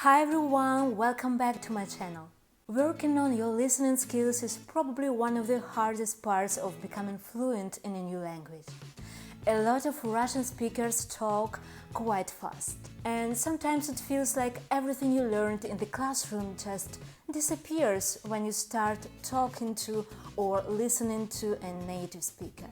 Hi everyone, welcome back to my channel. Working on your listening skills is probably one of the hardest parts of becoming fluent in a new language. A lot of Russian speakers talk quite fast, and sometimes it feels like everything you learned in the classroom just disappears when you start talking to or listening to a native speaker.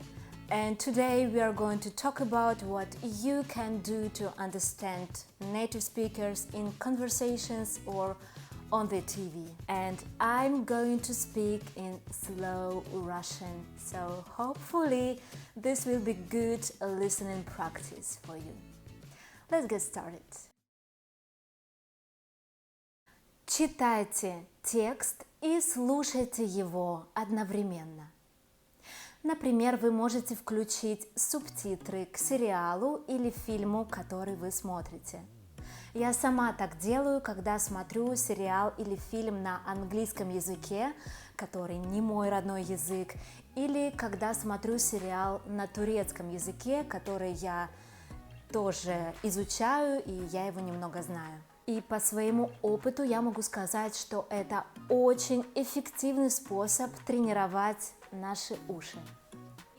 And today we are going to talk about what you can do to understand native speakers in conversations or on the TV. And I'm going to speak in slow Russian, so hopefully this will be good listening practice for you. Let's get started. Читайте текст и слушайте его одновременно. Например, вы можете включить субтитры к сериалу или фильму, который вы смотрите. Я сама так делаю, когда смотрю сериал или фильм на английском языке, который не мой родной язык, или когда смотрю сериал на турецком языке, который я тоже изучаю, и я его немного знаю. И по своему опыту я могу сказать, что это очень эффективный способ тренировать наши уши.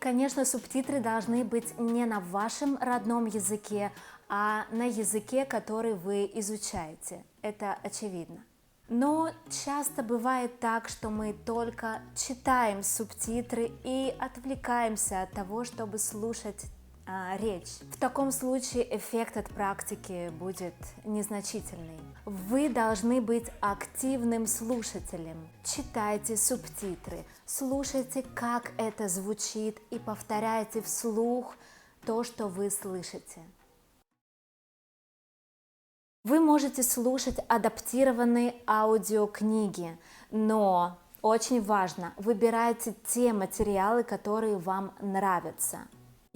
Конечно, субтитры должны быть не на вашем родном языке, а на языке, который вы изучаете. Это очевидно. Но часто бывает так, что мы только читаем субтитры и отвлекаемся от того, чтобы слушать речь. В таком случае эффект от практики будет незначительный. Вы должны быть активным слушателем. Читайте субтитры, слушайте, как это звучит, и повторяйте вслух то, что вы слышите. Вы можете слушать адаптированные аудиокниги, но очень важно, выбирайте те материалы, которые вам нравятся.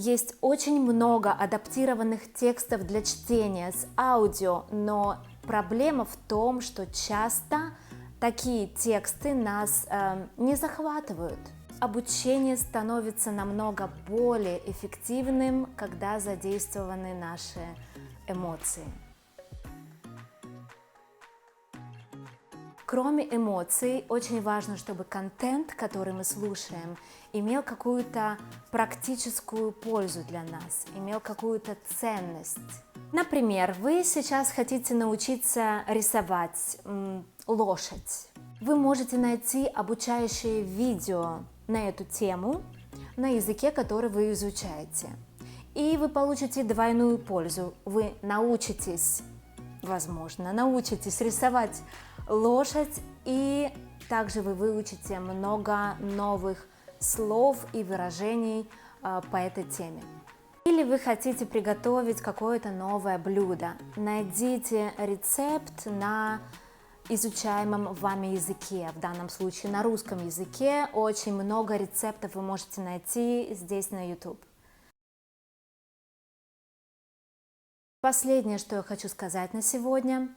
Есть очень много адаптированных текстов для чтения с аудио, но проблема в том, что часто такие тексты нас не захватывают. Обучение становится намного более эффективным, когда задействованы наши эмоции. Кроме эмоций, очень важно, чтобы контент, который мы слушаем, имел какую-то практическую пользу для нас, имел какую-то ценность. Например, вы сейчас хотите научиться рисовать лошадь. Вы можете найти обучающее видео на эту тему на языке, который вы изучаете. И вы получите двойную пользу. Вы научитесь, возможно, рисовать лошадь, и также вы выучите много новых слов и выражений по этой теме. Или вы хотите приготовить какое-то новое блюдо. Найдите рецепт на изучаемом вами языке, в данном случае на русском языке. Очень много рецептов вы можете найти здесь на YouTube. Последнее, что я хочу сказать на сегодня.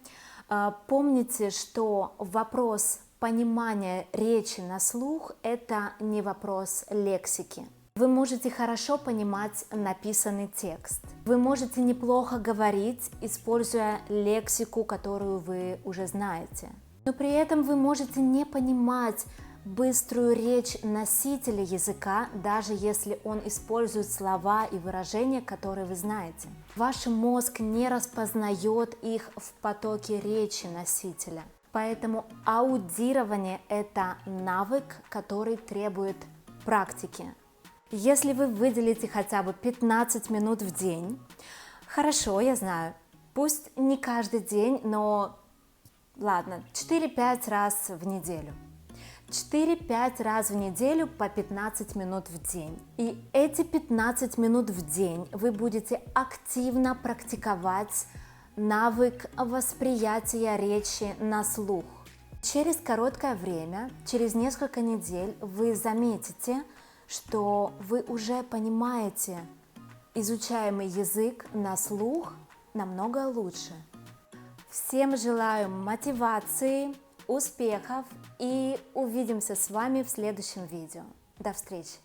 Помните, что вопрос понимания речи на слух – это не вопрос лексики. Вы можете хорошо понимать написанный текст. Вы можете неплохо говорить, используя лексику, которую вы уже знаете. Но при этом вы можете не понимать быструю речь носителя языка, даже если он использует слова и выражения, которые вы знаете. Ваш мозг не распознает их в потоке речи носителя. Поэтому аудирование – это навык, который требует практики. Если вы выделите хотя бы 15 минут в день, хорошо, я знаю, пусть не каждый день, но ладно, 4-5 раз в неделю. 4-5 раз в неделю по 15 минут в день. И эти 15 минут в день вы будете активно практиковать навык восприятия речи на слух. Через короткое время, через несколько недель, вы заметите, что вы уже понимаете изучаемый язык на слух намного лучше. Всем желаю мотивации, успехов и увидимся с вами в следующем видео. До встречи!